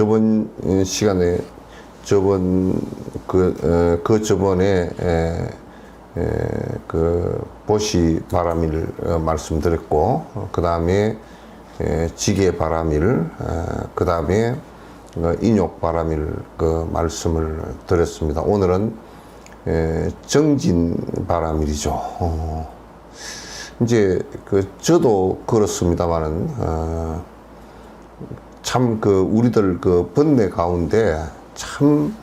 저번 시간에 저번에 그 보시 바람일 말씀드렸고, 그 다음에 지게 바람일, 그 다음에 인욕 바람일 그 말씀을 드렸습니다. 오늘은 정진 바람일이죠. 이제 저도 그렇습니다만은 참 우리들 번뇌 가운데 참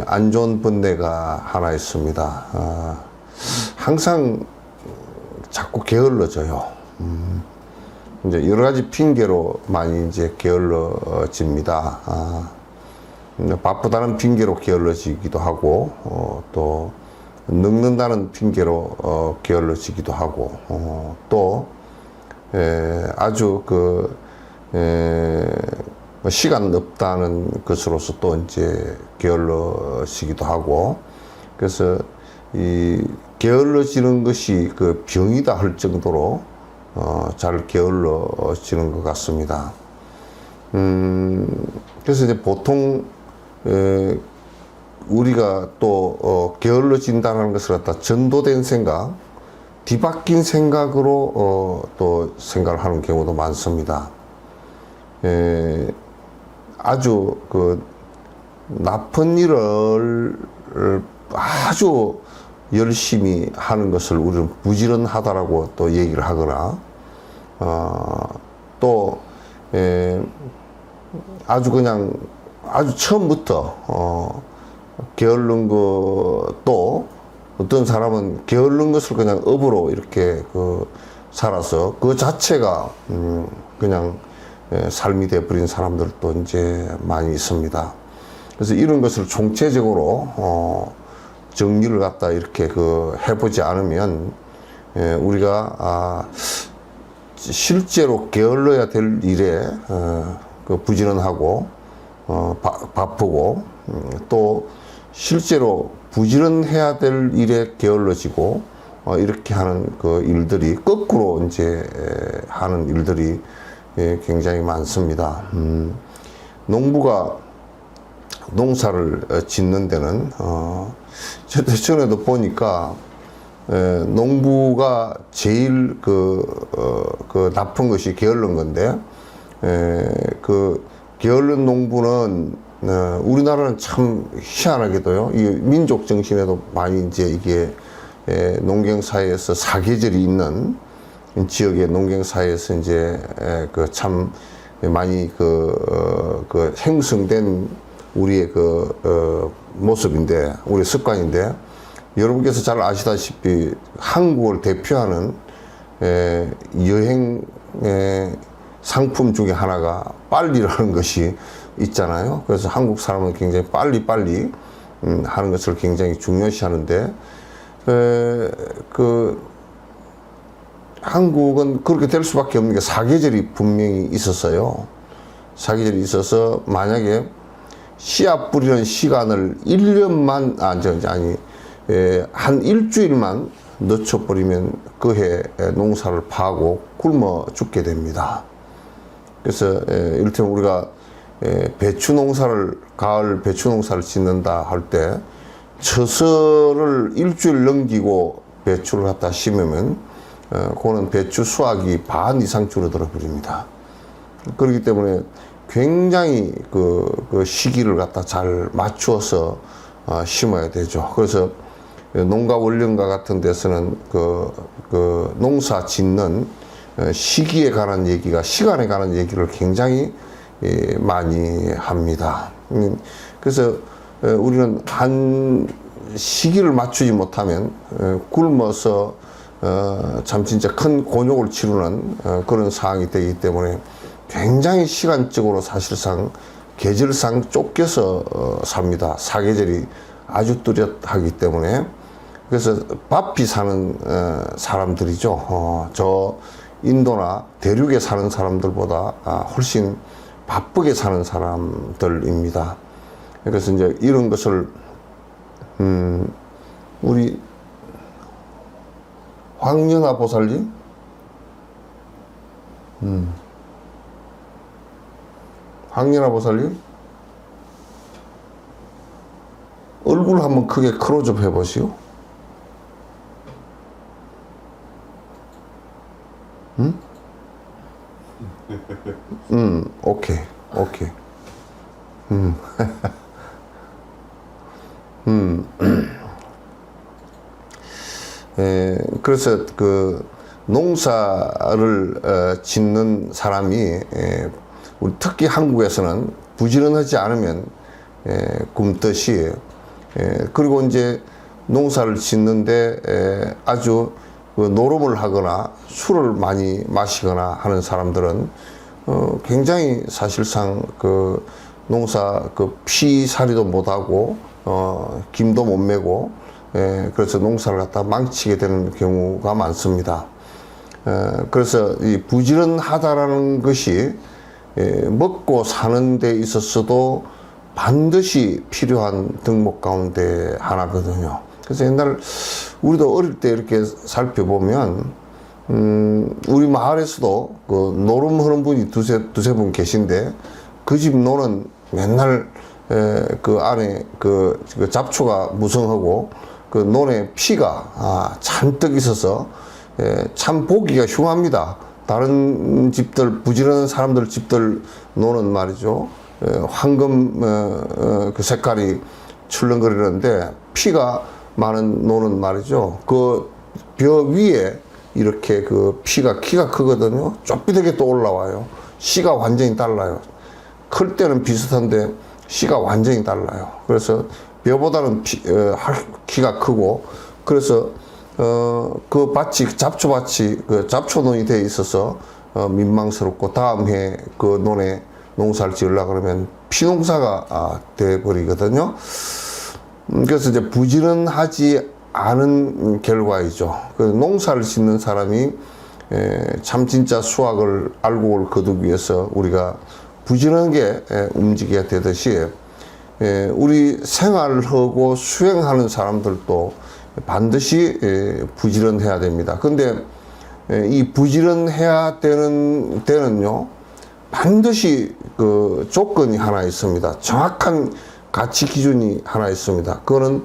안 좋은 번뇌가 하나 있습니다. 항상 자꾸 게을러져요. 이제 여러 가지 핑계로 많이 이제 게을러집니다. 바쁘다는 핑계로 게을러지기도 하고, 또 늙는다는 핑계로 게을러지기도 하고, 또 아주 시간 없다는 것으로서 또 이제 게을러지기도 하고, 그래서 이 게을러지는 것이 병이다 할 정도로 잘 게을러지는 것 같습니다. 그래서 이제 보통 우리가 또 게을러진다는 것을 갖다 전도된 생각, 뒤바뀐 생각으로 또 생각을 하는 경우도 많습니다. 아주 나쁜 일을 아주 열심히 하는 것을 우리는 부지런하다라고 또 얘기를 하거나, 또 아주 처음부터 게으른 것도, 어떤 사람은 게으른 것을 그냥 업으로 이렇게 살아서 그 자체가 그냥 삶이 되어버린 사람들도 이제 많이 있습니다. 그래서 이런 것을 총체적으로 정리를 갖다 이렇게 해보지 않으면 우리가 실제로 게을러야 될 일에 부지런하고 바쁘고, 또 실제로 부지런해야 될 일에 게을러지고, 이렇게 하는 일들이 거꾸로 이제 하는 일들이 굉장히 많습니다. 농부가 농사를 짓는 데는 전에도 보니까 농부가 제일 나쁜 것이 게으른 건데, 게으른 농부는 우리나라는 참 희한하게도요, 이 민족 정신에도 많이 이제 이게 농경사회에서 사계절이 있는 지역의 농경사회에서 이제 참 많이 형성된 우리의 모습인데, 우리의 습관인데, 여러분께서 잘 아시다시피 한국을 대표하는 여행 상품 중에 하나가 빨리라는 것이 있잖아요. 그래서 한국 사람은 굉장히 빨리 하는 것을 굉장히 중요시 하는데, 한국은 그렇게 될 수밖에 없는 게 사계절이 분명히 있었어요. 사계절이 있어서 만약에 씨앗 뿌리는 시간을 1년만, 한 일주일만 늦춰버리면 그 해 농사를 파고 굶어 죽게 됩니다. 그래서 이를테면 우리가 가을 배추 농사를 짓는다 할 때 처서를 일주일 넘기고 배추를 갖다 심으면 그거는 배추 수확이 반 이상 줄어들어 버립니다. 그렇기 때문에 굉장히 그 시기를 갖다 잘 맞추어서 심어야 되죠. 그래서 농가 원령가 같은 데서는 농사 짓는 시기에 관한 얘기가, 시간에 관한 얘기를 굉장히 많이 합니다. 그래서 우리는 한 시기를 맞추지 못하면 굶어서 참 진짜 큰 곤욕을 치르는 그런 상황이 되기 때문에 굉장히 시간적으로 사실상 계절상 쫓겨서 삽니다. 사계절이 아주 뚜렷하기 때문에. 그래서 바삐 사는 사람들이죠. 저 인도나 대륙에 사는 사람들보다 훨씬 바쁘게 사는 사람들입니다. 그래서 이제 이런 것을 우리 황연화 보살님, 황연화 보살님, 얼굴 한번 크게 클로즈업 해보시오. 오케이, 오케이. 그래서 그 농사를 짓는 사람이 우리 특히 한국에서는 부지런하지 않으면 굶듯이 그리고 이제 농사를 짓는데 아주 그 노름을 하거나 술을 많이 마시거나 하는 사람들은 굉장히 사실상 그 농사 그 피살이도 못하고 김도 못 메고 그래서 농사를 갖다 망치게 되는 경우가 많습니다. 그래서 이 부지런하다라는 것이 먹고 사는 데 있어서도 반드시 필요한 덕목 가운데 하나거든요. 그래서 옛날 우리도 어릴 때 이렇게 살펴보면 우리 마을에서도 그 노름하는 분이 두세 분 계신데 그 집 노는 맨날 그 안에 그 잡초가 무성하고 그 논에 피가 잔뜩 있어서 참 보기가 흉합니다. 다른 집들 부지런한 사람들 집들 노는 말이죠. 황금 그 색깔이 출렁거리는데 피가 많은 노는 말이죠. 그 벼 위에 이렇게 그 피가 키가 크거든요. 좁비되게 또 올라와요. 씨가 완전히 달라요. 클 때는 비슷한데 씨가 완전히 달라요. 그래서 벼보다는 키가 크고 그래서 그 밭이 잡초밭이 그 잡초논이 돼 있어서 민망스럽고 다음 해 그 논에 농사를 지으려 그러면 피농사가 돼 버리거든요. 그래서 이제 부지런하지 않은 결과이죠. 그 농사를 짓는 사람이 참 진짜 수확을 알곡을 거두기 위해서 우리가 부지런하게 움직여야 되듯이 우리 생활하고 수행하는 사람들도 반드시 부지런해야 됩니다. 근데 이 부지런해야 되는 데는요 반드시 그 조건이 하나 있습니다. 정확한 가치 기준이 하나 있습니다. 그거는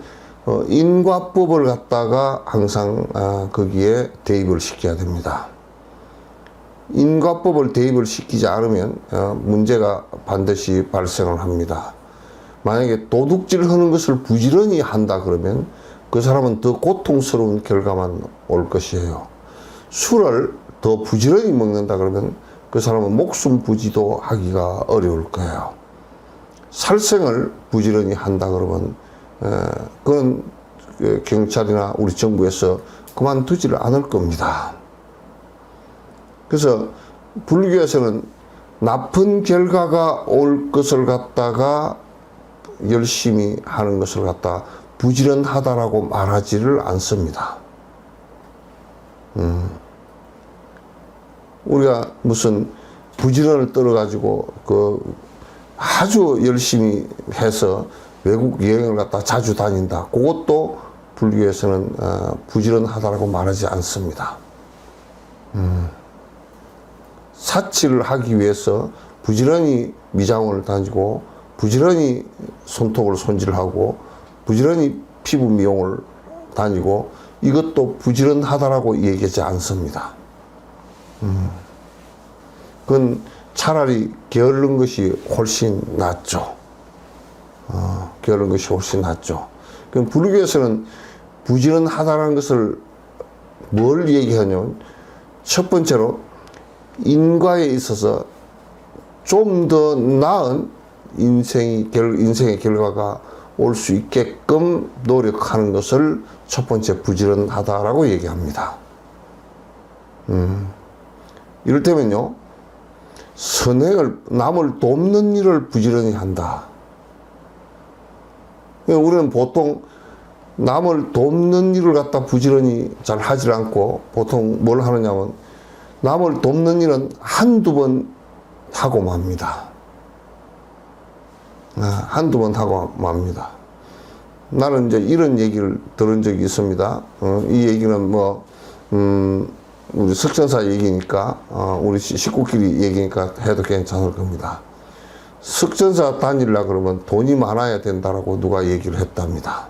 인과법을 갖다가 항상 거기에 대입을 시켜야 됩니다. 인과법을 대입을 시키지 않으면 문제가 반드시 발생을 합니다. 만약에 도둑질 하는 것을 부지런히 한다 그러면 그 사람은 더 고통스러운 결과만 올 것이에요. 술을 더 부지런히 먹는다 그러면 그 사람은 목숨 부지도 하기가 어려울 거예요. 살생을 부지런히 한다 그러면 그건 경찰이나 우리 정부에서 그만두지를 않을 겁니다. 그래서 불교에서는 나쁜 결과가 올 것을 갖다가 열심히 하는 것을 갖다 부지런하다라고 말하지를 않습니다. 우리가 무슨 부지런을 떨어가지고 그 아주 열심히 해서 외국 여행을 갖다 자주 다닌다. 그것도 불교에서는 부지런하다라고 말하지 않습니다. 사치를 하기 위해서 부지런히 미장원을 다니고 부지런히 손톱을 손질하고 부지런히 피부 미용을 다니고 이것도 부지런하다라고 얘기하지 않습니다. 그건 차라리 게으른 것이 훨씬 낫죠. 게으른 것이 훨씬 낫죠. 그럼 불교에서는 부지런하다라는 것을 뭘 얘기하냐면 첫 번째로 인과에 있어서 좀 더 나은 인생의 결과가 올 수 있게끔 노력하는 것을 첫 번째 부지런하다라고 얘기합니다. 이를테면요, 선행을, 남을 돕는 일을 부지런히 한다. 우리는 보통 남을 돕는 일을 갖다 부지런히 잘 하지 않고 보통 뭘 하느냐면 남을 돕는 일은 한두 번 하고 맙니다. 한두 번 하고 맙니다. 나는 이제 이런 얘기를 들은 적이 있습니다. 이 얘기는 뭐, 우리 석전사 얘기니까, 우리 식구끼리 얘기니까 해도 괜찮을 겁니다. 석전사 다니려 그러면 돈이 많아야 된다라고 누가 얘기를 했답니다.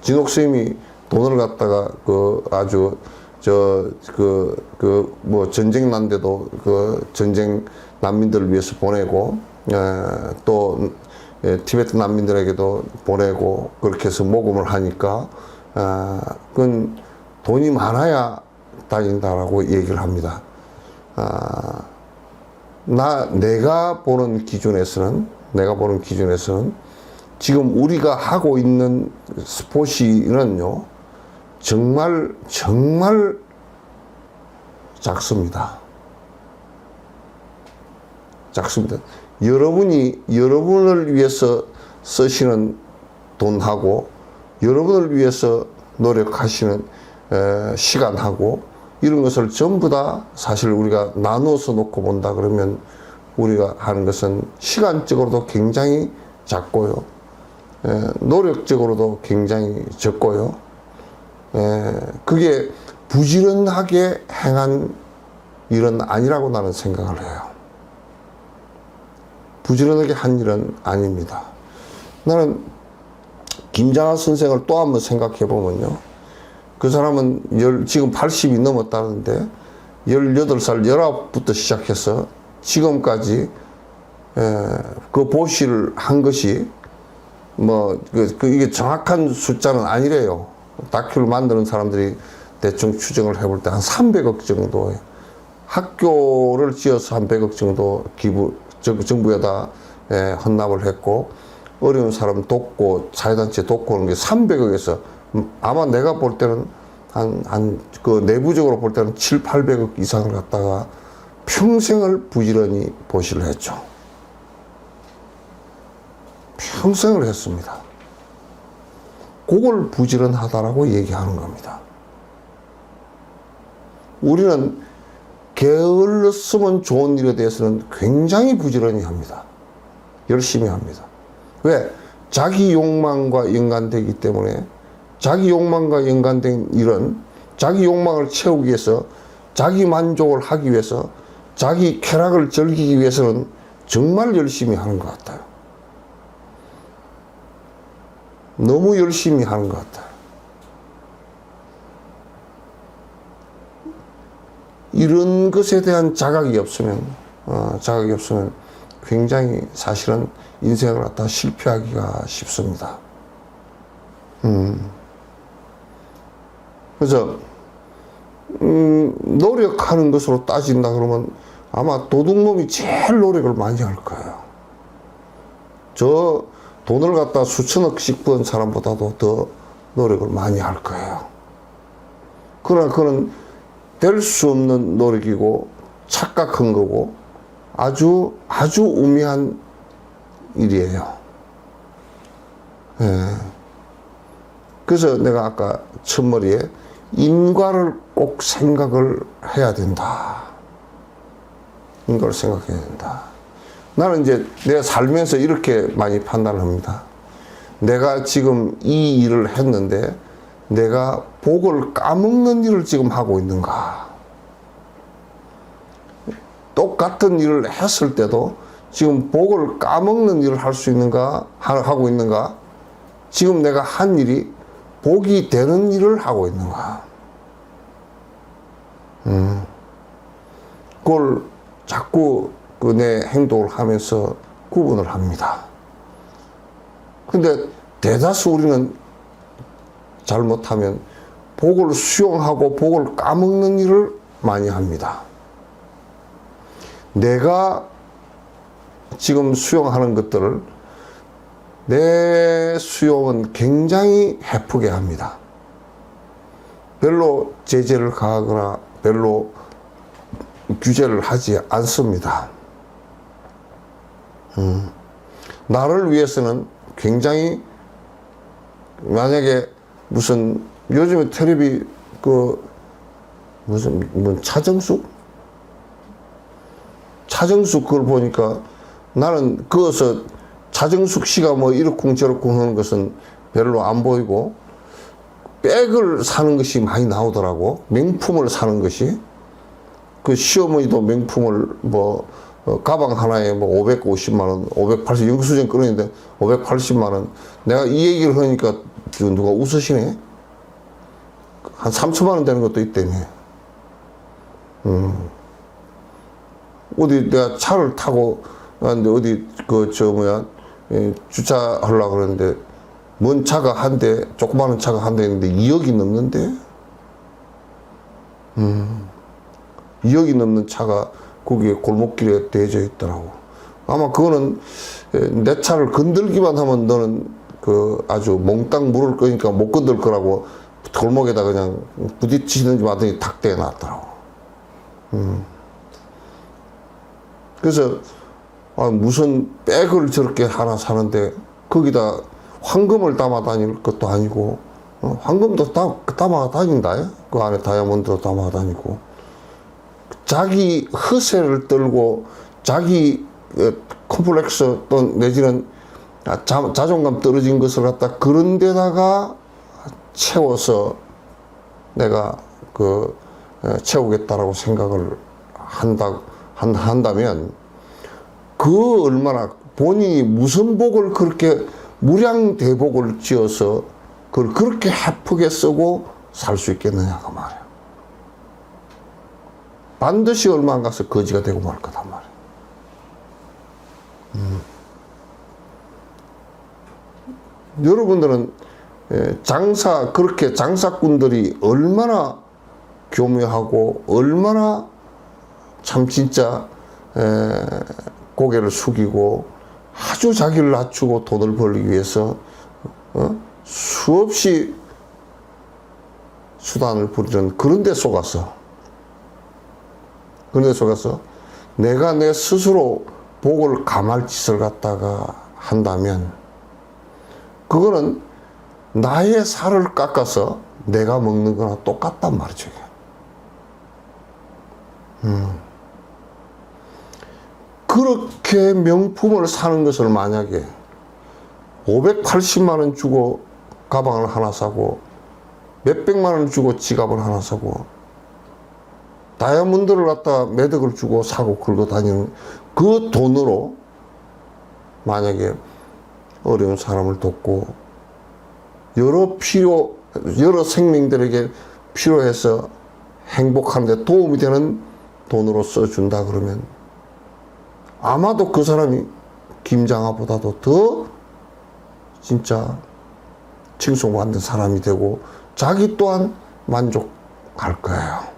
진옥 스님이 돈을 갖다가 아주 뭐 전쟁 난데도 전쟁 난민들을 위해서 보내고 또 티베트 난민들에게도 보내고 그렇게 해서 모금을 하니까 그건 돈이 많아야 다닌다라고 얘기를 합니다. 내가 보는 기준에서는 지금 우리가 하고 있는 스포시는요, 정말 작습니다. 여러분을 위해서 쓰시는 돈하고, 여러분을 위해서 노력하시는 시간하고, 이런 것을 전부 다 사실 우리가 나누어서 놓고 본다 그러면 우리가 하는 것은 시간적으로도 굉장히 작고요. 노력적으로도 굉장히 적고요. 그게 부지런하게 행한 일은 아니라고 나는 생각을 해요. 부지런하게 한 일은 아닙니다. 나는 김장하 선생을 또 한번 생각해 보면요. 그 사람은 지금 80이 넘었다는데 18살, 19부터 시작해서 지금까지 그 보시를 한 것이 이게 정확한 숫자는 아니래요. 다큐를 만드는 사람들이 대충 추정을 해볼 때 한 300억 정도예요. 학교를 지어서 한 100억 정도 정부에다 헌납을 했고, 어려운 사람 돕고, 사회단체 돕고 하는 게 300억에서 아마 내가 볼 때는 내부적으로 볼 때는 7, 800억 이상을 갖다가 평생을 부지런히 보시를 했죠. 평생을 했습니다. 그걸 부지런하다라고 얘기하는 겁니다. 우리는 게을렀으면 좋은 일에 대해서는 굉장히 부지런히 합니다. 열심히 합니다. 왜? 자기 욕망과 연관되기 때문에, 자기 욕망과 연관된 일은 자기 욕망을 채우기 위해서, 자기 만족을 하기 위해서, 자기 쾌락을 즐기기 위해서는 정말 열심히 하는 것 같아요. 너무 열심히 하는 것 같아요. 이런 것에 대한 자각이 없으면 굉장히 사실은 인생을 갖다 실패하기가 쉽습니다. 그래서 노력하는 것으로 따진다 그러면 아마 도둑놈이 제일 노력을 많이 할 거예요. 저 돈을 갖다 수천억씩 번 사람보다도 더 노력을 많이 할 거예요. 그러나 그는 될 수 없는 노력이고 착각한 거고 아주 우미한 일이에요. 그래서 내가 아까 첫머리에 인과를 꼭 생각을 해야 된다. 인과를 생각해야 된다. 나는 이제 내가 살면서 이렇게 많이 판단을 합니다. 내가 지금 이 일을 했는데 내가 복을 까먹는 일을 지금 하고 있는가? 똑같은 일을 했을 때도 지금 복을 까먹는 일을 할 수 있는가? 하고 있는가? 지금 내가 한 일이 복이 되는 일을 하고 있는가? 그걸 자꾸 내 행동을 하면서 구분을 합니다. 근데 대다수 우리는 잘못하면 복을 수용하고 복을 까먹는 일을 많이 합니다. 내가 지금 수용하는 것들을 내 수용은 굉장히 해프게 합니다. 별로 제재를 가하거나 별로 규제를 하지 않습니다. 나를 위해서는 굉장히, 만약에 무슨 요즘에 텔레비 무슨 차정숙 그걸 보니까 나는 그것을 차정숙 씨가 뭐 이러쿵저러쿵 하는 것은 별로 안 보이고, 백을 사는 것이 많이 나오더라고. 명품을 사는 것이. 그 시어머니도 명품을 가방 하나에 뭐 550만 원, 580, 영수증 끊었는데 580만 원. 내가 이 얘기를 하니까 누가 웃으시네? 한 3천만 원 되는 것도 있다며. 어디 내가 차를 타고 갔는데 어디 주차하려고 그러는데 먼 차가 한 대, 조그마한 차가 한 대 있는데 2억이 넘는데? 2억이 넘는 차가 거기에 골목길에 대져 있더라고. 아마 그거는 내 차를 건들기만 하면 너는 아주 몽땅 물을 거니까 못 건들 거라고 골목에다 그냥 부딪히는지 마더니 탁 대놨더라고. 그래서 무슨 백을 저렇게 하나 사는데 거기다 황금을 담아 다닐 것도 아니고 황금도 담아 다닌다. 그 안에 다이아몬드도 담아 다니고 자기 허세를 떨고 자기 컴플렉스 또 내지는 자존감 떨어진 것을 갖다 그런 데다가 채워서 내가 채우겠다라고 생각을 한다면 그 얼마나 본인이 무슨 복을 그렇게 무량대복을 지어서 그걸 그렇게 헤프게 쓰고 살 수 있겠느냐고 말이야. 반드시 얼마 안 가서 거지가 되고 말 거단 말이야. 여러분들은 그렇게 장사꾼들이 얼마나 교묘하고 얼마나 참 진짜 고개를 숙이고 아주 자기를 낮추고 돈을 벌기 위해서 수없이 수단을 부리는 그런 데 속아서 내가 내 스스로 복을 감할 짓을 갖다가 한다면 그거는 나의 살을 깎아서 내가 먹는 거나 똑같단 말이죠. 그렇게 명품을 사는 것을 만약에 580만 원 주고 가방을 하나 사고 몇백만 원 주고 지갑을 하나 사고 다이아몬드를 갖다 매덕을 주고 사고 긁어 다니는 그 돈으로 만약에 어려운 사람을 돕고 여러 생명들에게 필요해서 행복하는데 도움이 되는 돈으로 써준다 그러면 아마도 그 사람이 김장하보다도 더 진짜 칭송받는 사람이 되고 자기 또한 만족할 거예요.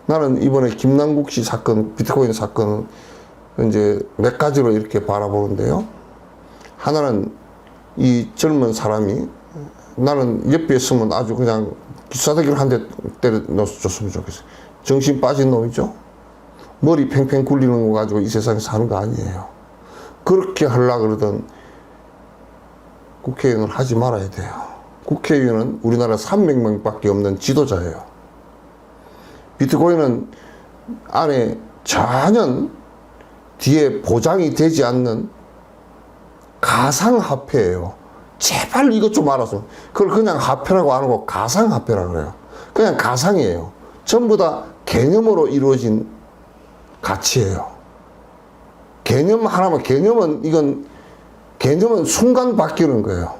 나는 이번에 김남국 씨 사건, 비트코인 사건 이제 몇 가지로 이렇게 바라보는데요. 하나는 이 젊은 사람이 나는 옆에 있으면 아주 그냥 기사대기를 한 대 때려 넣어줬으면 좋겠어요. 정신 빠진 놈이죠. 머리 팽팽 굴리는 거 가지고 이 세상에 사는 거 아니에요. 그렇게 하려고 그러던 국회의원을 하지 말아야 돼요. 국회의원은 우리나라 300명밖에 없는 지도자예요. 비트코인은 안에 전혀 뒤에 보장이 되지 않는 가상화폐예요. 제발 이것 좀 알아서. 그걸 그냥 화폐라고 안 하고 가상화폐라고 그래요. 그냥 가상이에요. 전부 다 개념으로 이루어진 가치예요. 개념 하나만, 개념은 순간 바뀌는 거예요.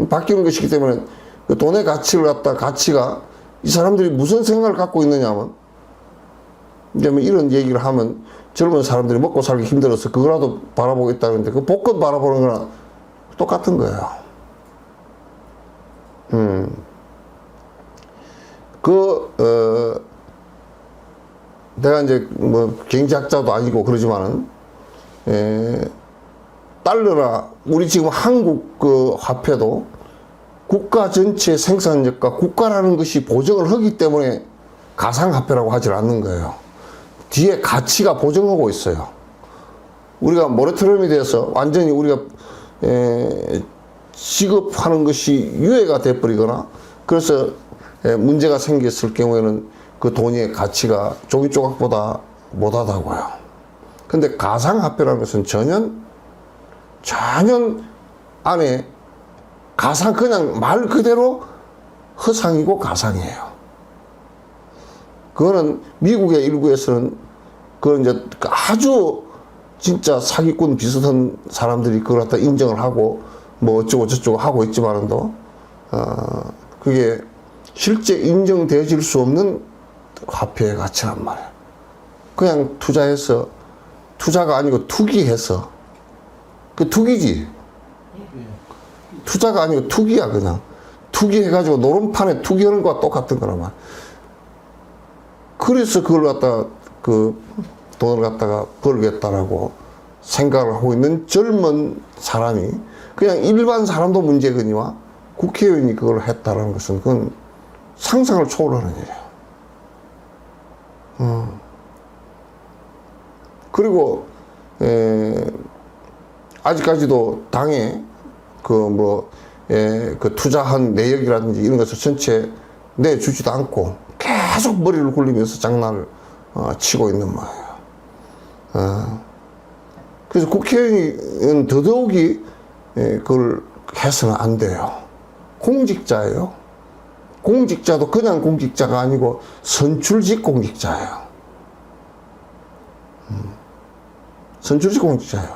바뀌는 것이기 때문에 그 돈의 가치를 갖다 가치가 이 사람들이 무슨 생각을 갖고 있느냐면 이제 뭐 이런 얘기를 하면 젊은 사람들이 먹고 살기 힘들어서 그거라도 바라보겠다는데 그 복권 바라보는 거랑 똑같은 거예요. 내가 이제 뭐 경제학자도 아니고 그러지만은 달러나 우리 지금 한국 그 화폐도 국가 전체 생산력과 국가라는 것이 보정을 하기 때문에 가상화폐라고 하질 않는 거예요. 뒤에 가치가 보정하고 있어요. 우리가 모라토리엄에 대해서 완전히 우리가 지급하는 것이 유예가 돼버리거나 그래서 문제가 생겼을 경우에는 그 돈의 가치가 종이 조각보다 못하다고요. 근데 가상화폐라는 것은 전혀 안에 그냥 말 그대로 허상이고 가상이에요. 그거는 미국의 일부에서는 그건 이제 아주 진짜 사기꾼 비슷한 사람들이 그걸 갖다 인정을 하고 뭐 어쩌고 저쩌고 하고 있지만도 그게 실제 인정되어질 수 없는 화폐의 가치란 말이야. 그냥 투자해서 투자가 아니고 투기해서 그 투기지. 투자가 아니고 투기야 그냥. 투기해가지고 노름판에 투기하는 거와 똑같은 거란 말이야. 그래서 그걸 갖다가 그 돈을 갖다가 벌겠다라고 생각을 하고 있는 젊은 사람이 그냥 일반 사람도 문제거니와 국회의원이 그걸 했다라는 것은 그건 상상을 초월하는 일이야. 그리고 아직까지도 당에 그 투자한 내역이라든지 이런 것을 전체 내주지도 않고 계속 머리를 굴리면서 장난을 치고 있는 거예요. 그래서 국회의원은 더더욱이 그걸 해서는 안 돼요. 공직자예요. 공직자도 그냥 공직자가 아니고 선출직 공직자예요. 선출직 공직자예요.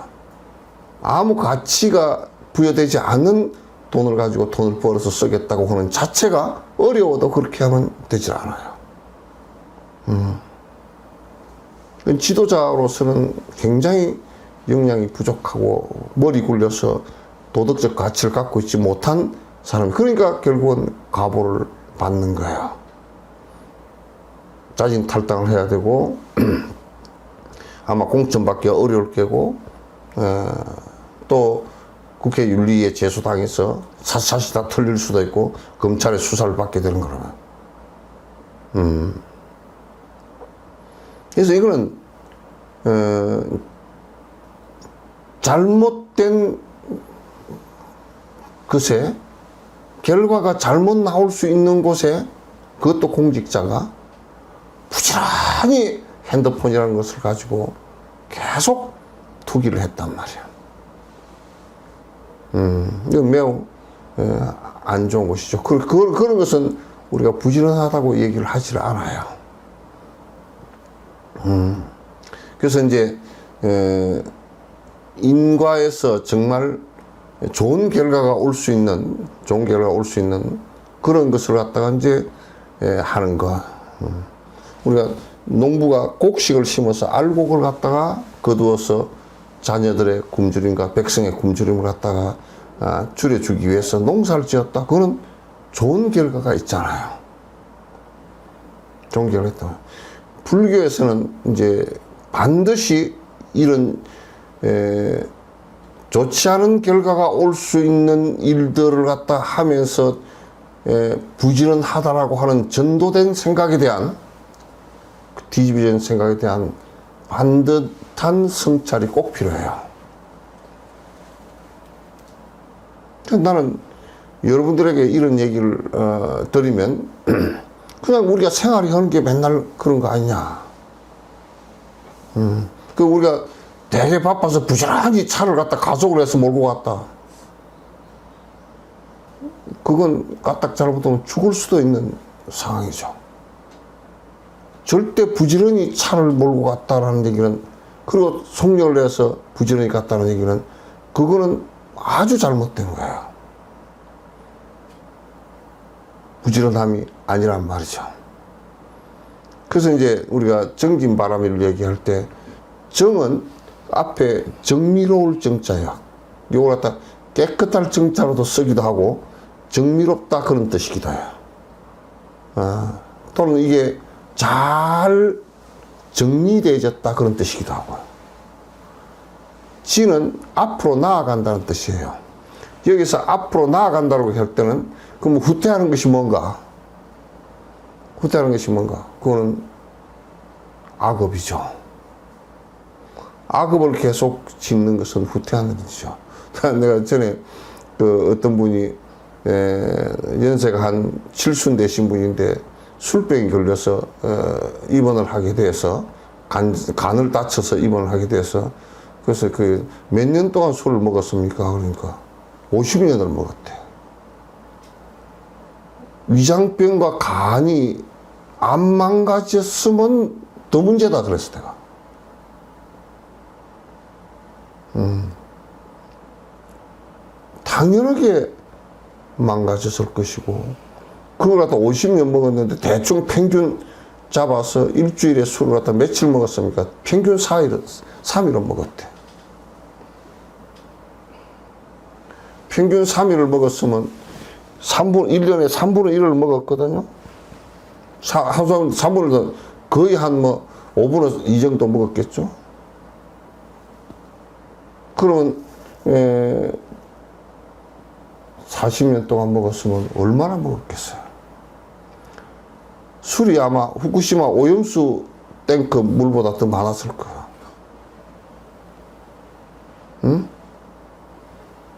아무 가치가 부여되지 않는 돈을 가지고 돈을 벌어서 쓰겠다고 하는 자체가 어려워도 그렇게 하면 되질 않아요. 지도자로서는 굉장히 역량이 부족하고 머리 굴려서 도덕적 가치를 갖고 있지 못한 사람. 그러니까 결국은 가보를 받는 거예요. 자진 탈당을 해야 되고 아마 공천받기가 어려울 게고 또 국회 윤리위에 제소당해서 사실 다 털릴 수도 있고 검찰의 수사를 받게 되는 거라면. 그래서 이거는 잘못된 것에 결과가 잘못 나올 수 있는 곳에 그것도 공직자가 부지런히 핸드폰이라는 것을 가지고 계속 투기를 했단 말이야. 이건 매우 안 좋은 것이죠. 그런 것은 우리가 부지런하다고 얘기를 하질 않아요. 그래서 이제 인과에서 정말 좋은 결과가 올 수 있는 그런 것을 갖다가 이제 하는 거. 우리가 농부가 곡식을 심어서 알곡을 갖다가 거두어서 자녀들의 굶주림과 백성의 굶주림을 갖다가 줄여주기 위해서 농사를 지었다. 그거는 좋은 결과가 있잖아요. 좋은 결과가 있다. 불교에서는 이제 반드시 이런 좋지 않은 결과가 올 수 있는 일들을 갖다 하면서 부지런하다라고 하는 전도된 생각에 대한 뒤집어진 생각에 대한 반듯한 성찰이 꼭 필요해요. 나는 여러분들에게 이런 얘기를 드리면 그냥 우리가 생활이 하는 게 맨날 그런 거 아니냐. 그 우리가 되게 바빠서 부지런히 차를 갖다 가속을 해서 몰고 갔다. 그건 까딱 잘못하면 죽을 수도 있는 상황이죠. 절대 부지런히 차를 몰고 갔다라는 얘기는, 그리고 속력을 내서 부지런히 갔다는 얘기는, 그거는 아주 잘못된 거예요. 부지런함이 아니란 말이죠. 그래서 이제 우리가 정진바람이를 얘기할 때, 정은 앞에 정미로울 정자예요. 요걸 갖다 깨끗할 정자로도 쓰기도 하고, 정미롭다 그런 뜻이기도 해요. 또는 이게 잘 정리되어졌다 그런 뜻이기도 하고요. 지는 앞으로 나아간다는 뜻이에요. 여기서 앞으로 나아간다고 할 때는 그럼 후퇴하는 것이 뭔가? 후퇴하는 것이 뭔가? 그거는 악업이죠. 악업을 계속 짓는 것은 후퇴하는 것이죠. 내가 전에 그 어떤 분이 연세가 한 70 되신 분인데 술병이 걸려서 입원을 하게 돼서 간을 다쳐서 입원을 하게 돼서, 그래서 그 몇 년 동안 술을 먹었습니까? 그러니까 50년을 먹었대. 위장병과 간이 안 망가졌으면 더 문제다 그랬어 내가. 당연하게 망가졌을 것이고 그걸 갖다 50년 먹었는데 대충 평균 잡아서 일주일에 술을 갖다 며칠 먹었습니까? 평균 3일은 먹었대. 평균 3일을 먹었으면 1년에 3분의 1을 먹었거든요. 항상 3분의 1은 거의 한 5분의 2 정도 먹었겠죠. 그러면 40년 동안 먹었으면 얼마나 먹었겠어요. 술이 아마 후쿠시마 오염수 탱크 물보다 더 많았을 거야. 응?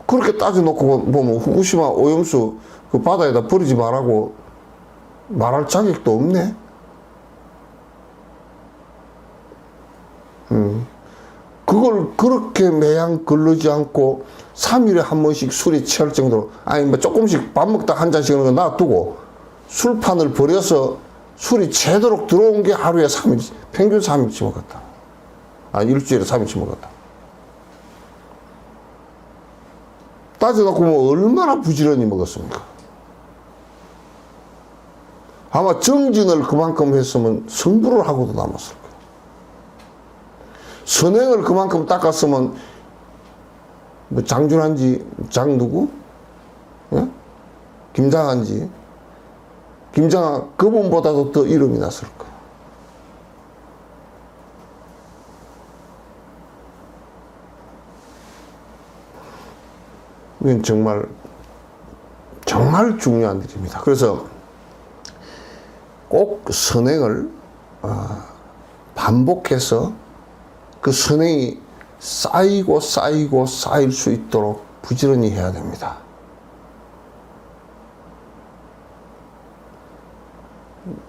그렇게 따져놓고 보면 후쿠시마 오염수 그 바다에다 버리지 말라고 말할 자격도 없네. 그걸 그렇게 매양 걸르지 않고 3일에 한 번씩 술이 취할 정도로, 아니 조금씩 밥 먹다 한 잔씩 하는 거 놔두고 술판을 버려서 술이 제대로 들어온 게 하루에 3일, 평균 3일치 먹었다. 일주일에 3일치 먹었다. 따져놓고 얼마나 부지런히 먹었습니까? 아마 정진을 그만큼 했으면 성불을 하고도 남았을 거예요. 선행을 그만큼 닦았으면 장준한지 누구? 예? 김장한지 김장하 그분보다도 더 이름이 났을 거예요. 이건 정말 중요한 일입니다. 그래서 꼭 선행을 반복해서 그 선행이 쌓이고 쌓일 수 있도록 부지런히 해야 됩니다.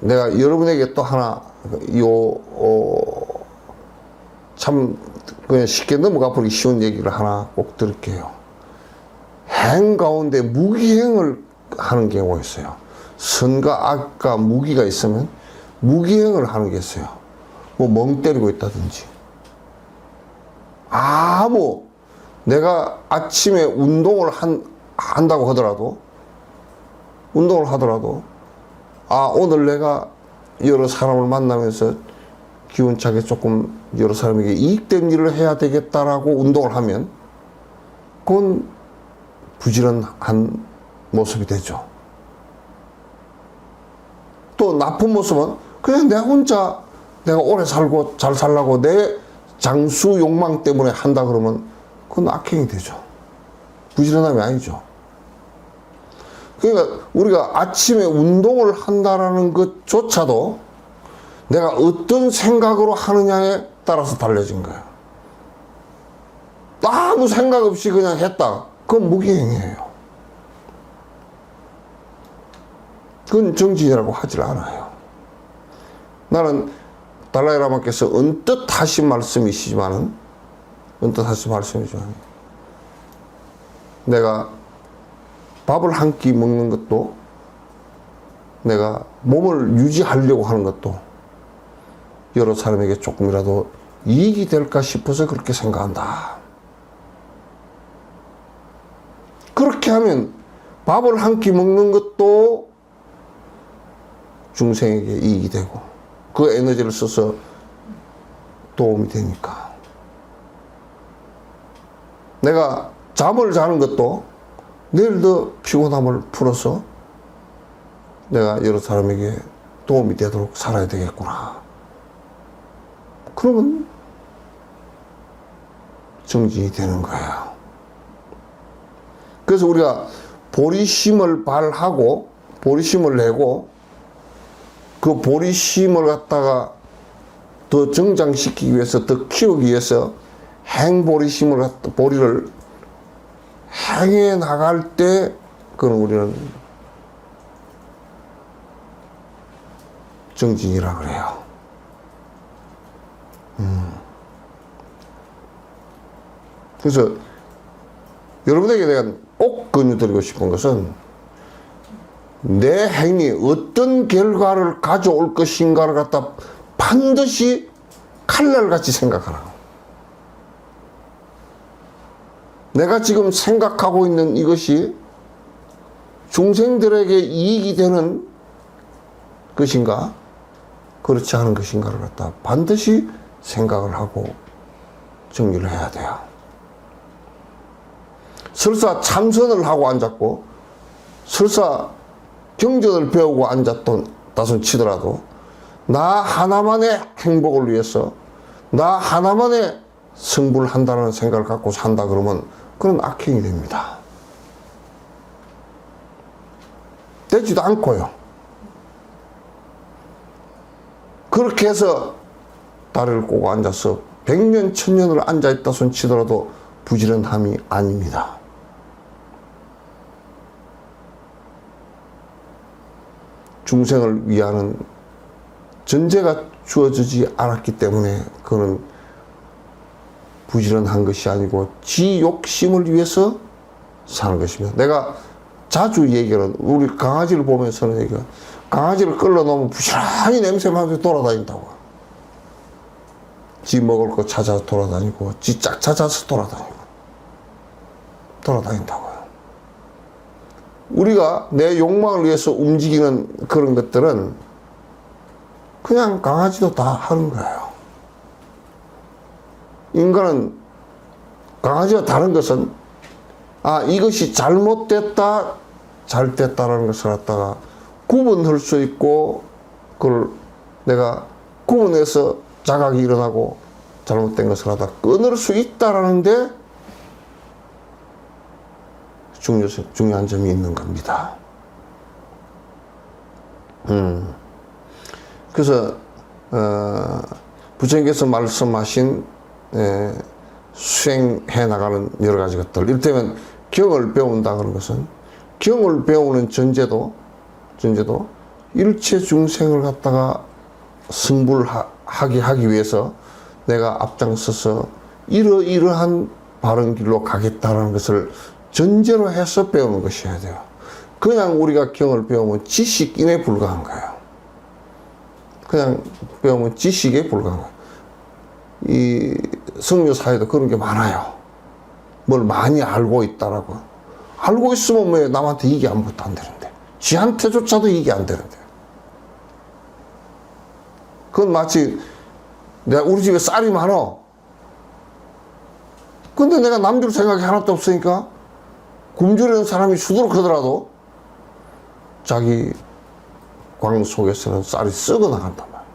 내가 여러분에게 또 하나 참 그냥 쉽게 넘어가 버리기 쉬운 얘기를 하나 꼭 드릴게요. 행 가운데 무기행을 하는 경우가 있어요. 선과 악과 무기가 있으면 무기행을 하는 게 있어요. 멍 때리고 있다든지, 내가 아침에 운동을 한다고 하더라도, 오늘 내가 여러 사람을 만나면서 기운차게 조금 여러 사람에게 이익된 일을 해야 되겠다라고 운동을 하면 그건 부지런한 모습이 되죠. 또 나쁜 모습은 그냥 내가 오래 살고 잘 살라고 내 장수 욕망 때문에 한다 그러면 그건 악행이 되죠. 부지런함이 아니죠. 그러니까 우리가 아침에 운동을 한다라는 것조차도 내가 어떤 생각으로 하느냐에 따라서 달라진 거예요. 아무 생각 없이 그냥 했다. 그건 무기행이에요. 그건 정진이라고 하질 않아요. 나는 달라이라마께서 언뜻 하신 말씀이시지만은, 내가 밥을 한 끼 먹는 것도, 내가 몸을 유지하려고 하는 것도 여러 사람에게 조금이라도 이익이 될까 싶어서 그렇게 생각한다. 그렇게 하면 밥을 한 끼 먹는 것도 중생에게 이익이 되고 그 에너지를 써서 도움이 되니까. 내가 잠을 자는 것도 내일 더 피곤함을 풀어서 내가 여러 사람에게 도움이 되도록 살아야 되겠구나. 그러면 정진이 되는 거예요. 그래서 우리가 보리심을 발하고 보리심을 내고 그 보리심을 갖다가 더 정장시키기 위해서, 더 키우기 위해서 보리를 행해 나갈 때 그건 우리는 정진이라 그래요. 그래서 여러분에게 내가 꼭 권유드리고 싶은 것은 내 행위 어떤 결과를 가져올 것인가를 갖다 반드시 칼날같이 생각하라. 내가 지금 생각하고 있는 이것이 중생들에게 이익이 되는 것인가 그렇지 않은 것인가를 갖다 반드시 생각을 하고 정리를 해야 돼요. 설사 참선을 하고 앉았고 설사 경전을 배우고 앉았다손 치더라도 나 하나만의 행복을 위해서 나 하나만의 성불을 한다는 생각을 갖고 산다 그러면 그건 악행이 됩니다. 되지도 않고요. 그렇게 해서 다리를 꼬고 앉아서 100년, 1000년을 앉아있다 손 치더라도 부지런함이 아닙니다. 중생을 위하는 전제가 주어지지 않았기 때문에 그는 부지런한 것이 아니고 지 욕심을 위해서 사는 것입니다. 내가 자주 얘기하는 우리 강아지를 보면서는 얘기가 강아지를 끌어놓으면 부지런히 냄새나면서 돌아다닌다고. 지 먹을 거 찾아서 돌아다니고 지 짝 찾아서 돌아다닌다고요. 우리가 내 욕망을 위해서 움직이는 그런 것들은 그냥 강아지도 다 하는 거예요. 인간은 강아지와 다른 것은 이것이 잘못됐다 잘됐다라는 것을 갖다가 구분할 수 있고 그걸 내가 구분해서 자각이 일어나고 잘못된 것을 하다 끊을 수 있다라는데 중요한 점이 있는 겁니다. 그래서 부처님께서 말씀하신 수행해 나가는 여러 가지 것들, 이를테면 경을 배운다 그런 것은 경을 배우는 전제도 일체 중생을 갖다가 승불하게 하기 위해서 내가 앞장서서 이러이러한 바른 길로 가겠다라는 것을 전제로 해서 배우는 것이어야 돼요. 그냥 우리가 경을 배우면 지식인에 불과한 거예요. 그냥 배우면 지식에 불과한 거예요. 이 성묘 사회도 그런 게 많아요. 뭘 많이 알고 있다라고. 알고 있으면 왜 남한테 이게 아무것도 안 되는데. 지한테조차도 이게 안 되는데. 그건 마치 우리 집에 쌀이 많어. 근데 내가 남줄 생각이 하나도 없으니까 굶주리는 사람이 수두룩하더라도 자기 광 속에서는 쌀이 썩어 나간단 말이야.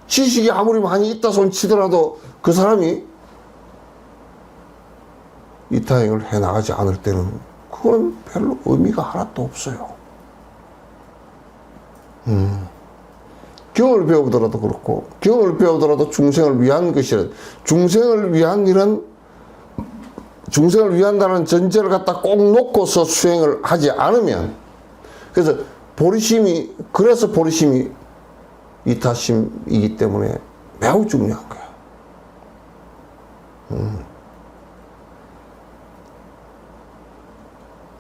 지식이 아무리 많이 있다 손 치더라도 그 사람이 이타행을 해 나가지 않을 때는 그건 별로 의미가 하나도 없어요. 경을 배우더라도 그렇고 경을 배우더라도 중생을 위한 것이라 중생을 위한 일은 중생을 위한다는 전제를 갖다 꼭 놓고서 수행을 하지 않으면 그래서 보리심이 이타심이기 때문에 매우 중요한 거야.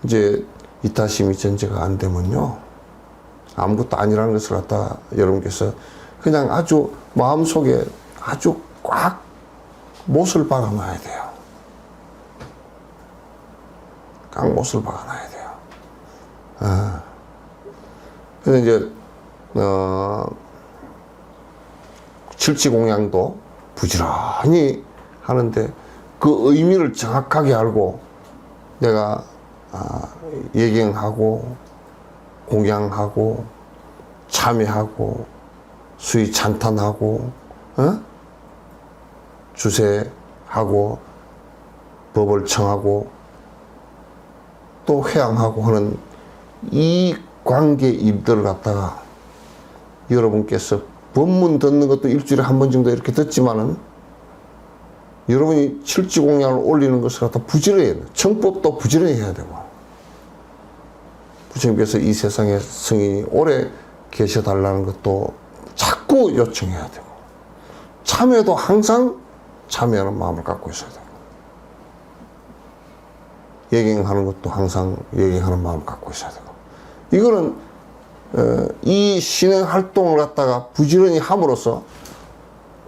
이제 이타심이 전제가 안 되면요 아무것도 아니라는 것을 갖다 여러분께서 그냥 아주 마음속에 아주 꽉 못을 박아놔야 돼요. 꽉 못을 박아놔야 돼요. 그래서 이제 칠지공양도 부지런히 하는데 그 의미를 정확하게 알고 내가 예경하고 공양하고 참여하고 수의 찬탄하고 주세하고 법을 청하고 또 회양하고 하는 이 관계 일들을 갖다가 여러분께서 법문 듣는 것도 일주일에 한 번 정도 이렇게 듣지만은 여러분이 칠지공양을 올리는 것을 갖다 부지런히 해야 돼요. 청법도 부지런히 해야 되고 부처님께서 이 세상에 성인이 오래 계셔달라는 것도 자꾸 요청해야 되고 참여도 항상 참여하는 마음을 갖고 있어야 되고 예경하는 것도 항상 예경하는 마음을 갖고 있어야 되고, 이거는 이 신행 활동을 갖다가 부지런히 함으로써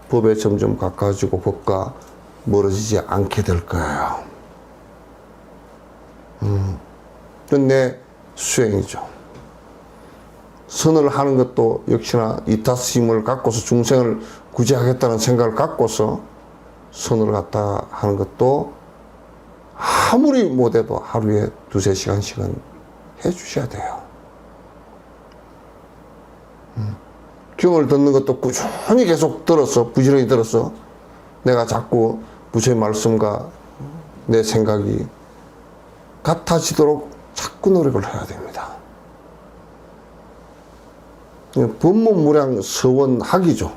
법에 점점 가까워지고 법과 멀어지지 않게 될 거예요. 그건 내 수행이죠. 선을 하는 것도 역시나 이타심을 갖고서 중생을 구제하겠다는 생각을 갖고서 선을 갖다 하는 것도 아무리 못해도 하루에 2-3시간씩은 해 주셔야 돼요. 경을 듣는 것도 꾸준히 계속 들어서, 부지런히 들어서 내가 자꾸 부처의 말씀과 내 생각이 같아지도록 자꾸 노력을 해야 됩니다. 법문무량 서원학이죠.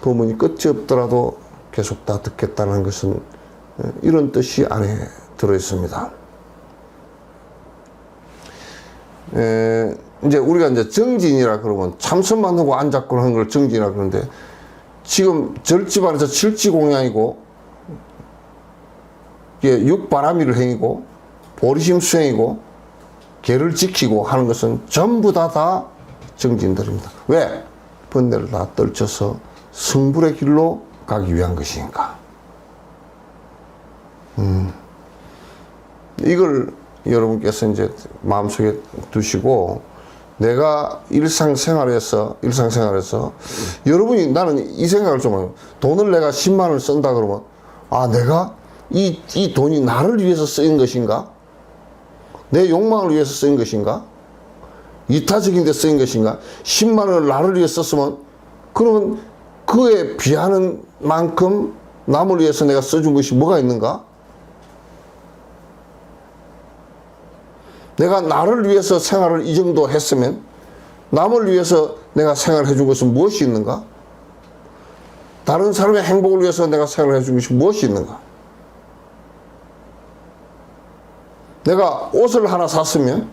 법문이 끝이 없더라도 계속 다 듣겠다는 것은 이런 뜻이 안에 들어 있습니다. 이제 우리가 이제 정진이라 그러면 참선만 하고 앉았고 하는 걸 정진이라 그러는데, 지금 절집안에서 칠지공양이고, 육바라밀을 행이고, 보리심 수행이고, 계를 지키고 하는 것은 전부 다 정진들입니다. 왜? 번뇌를 다 떨쳐서 성불의 길로 가기 위한 것이니까. 이걸 여러분께서 이제 마음속에 두시고, 내가 일상생활에서 여러분이, 나는 이 생각을 좀 해요. 돈을 내가 10만 원을 쓴다 그러면, 내가 이 돈이 나를 위해서 쓰인 것인가? 내 욕망을 위해서 쓰인 것인가? 이타적인 데 쓰인 것인가? 10만 원을 나를 위해 썼으면, 그러면 그에 비하는 만큼 남을 위해서 내가 써준 것이 뭐가 있는가? 내가 나를 위해서 생활을 이 정도 했으면 남을 위해서 내가 생활을 해준 것은 무엇이 있는가? 다른 사람의 행복을 위해서 내가 생활을 해준 것이 무엇이 있는가? 내가 옷을 하나 샀으면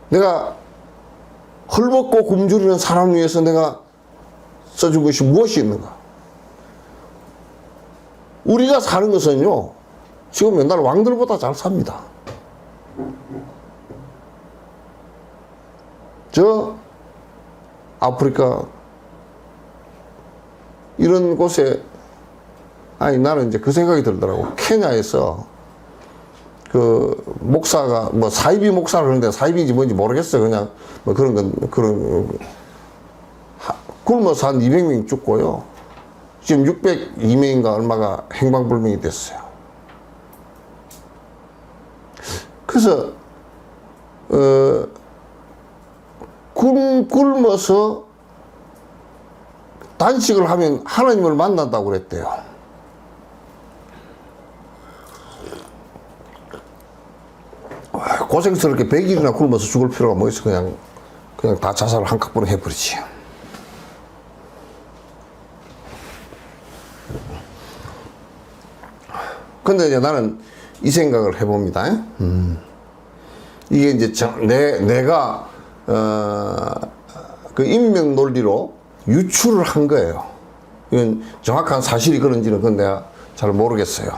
내가 헐벗고 굶주리는 사람을 위해서 내가 써준 것이 무엇이 있는가? 우리가 사는 것은요, 지금 맨날 왕들보다 잘 삽니다. 저 아프리카 이런 곳에, 나는 이제 그 생각이 들더라고. 케냐에서 그 목사가 사이비 목사를 하는데, 사이비인지 뭔지 모르겠어요. 그냥 그런 굶어서 한 200명 죽고요. 지금 602명인가 얼마가 행방불명이 됐어요. 그래서 굶어서 단식을 하면 하나님을 만난다고 그랬대요. 고생스럽게 100일이나 굶어서 죽을 필요가 뭐 있어. 그냥 다 자살을 한꺼번에 해버리지. 근데 이제 나는 이 생각을 해봅니다. 이게 이제 내가 그 인명 논리로 유추를 한 거예요. 이건 정확한 사실이 그런지는 그건 내가 잘 모르겠어요.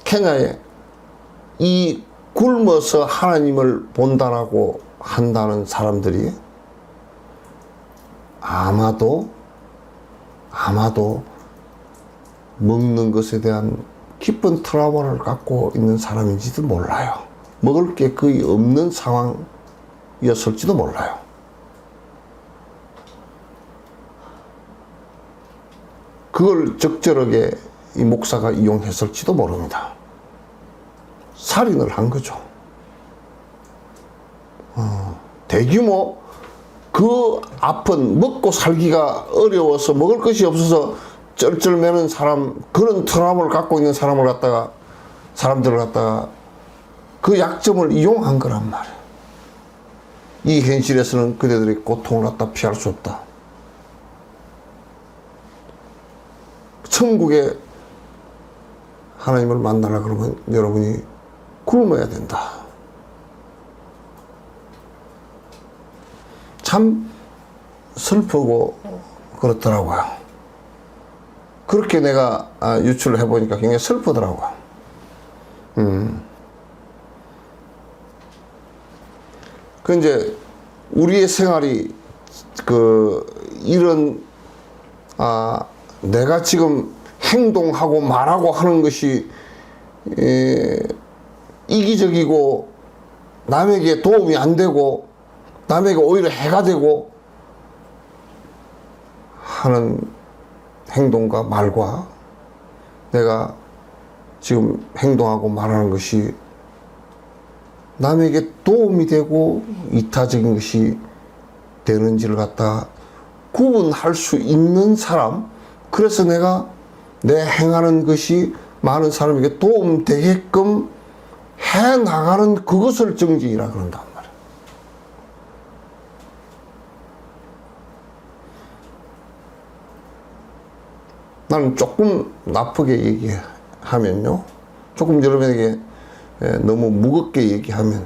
케냐에 이 굶어서 하나님을 본다라고 한다는 사람들이 아마도 먹는 것에 대한 깊은 트라우마를 갖고 있는 사람인지도 몰라요. 먹을 게 거의 없는 상황이었을지도 몰라요. 그걸 적절하게 이 목사가 이용했을지도 모릅니다. 살인을 한 거죠. 대규모 그 아픈, 먹고 살기가 어려워서 먹을 것이 없어서 쩔쩔매는 사람, 그런 트라우마를 갖고 있는 사람들을 갖다가 그 약점을 이용한 거란 말이에요. 이 현실에서는 그대들의 고통을 갖다 피할 수 없다. 천국에 하나님을 만나라 그러면 여러분이 굶어야 된다. 참 슬프고 그렇더라고요. 그렇게 내가 유출을 해보니까 굉장히 슬프더라고. 그 이제 우리의 생활이 이런 내가 지금 행동하고 말하고 하는 것이 이기적이고 남에게 도움이 안 되고 남에게 오히려 해가 되고 하는 행동과 말과 내가 지금 행동하고 말하는 것이 남에게 도움이 되고 이타적인 것이 되는지를 갖다 구분할 수 있는 사람, 그래서 내가 내 행하는 것이 많은 사람에게 도움되게끔 해 나가는 그것을 정직이라 그런단 말이야. 나는 조금 나쁘게 얘기하면요, 조금 여러분에게 너무 무겁게 얘기하면,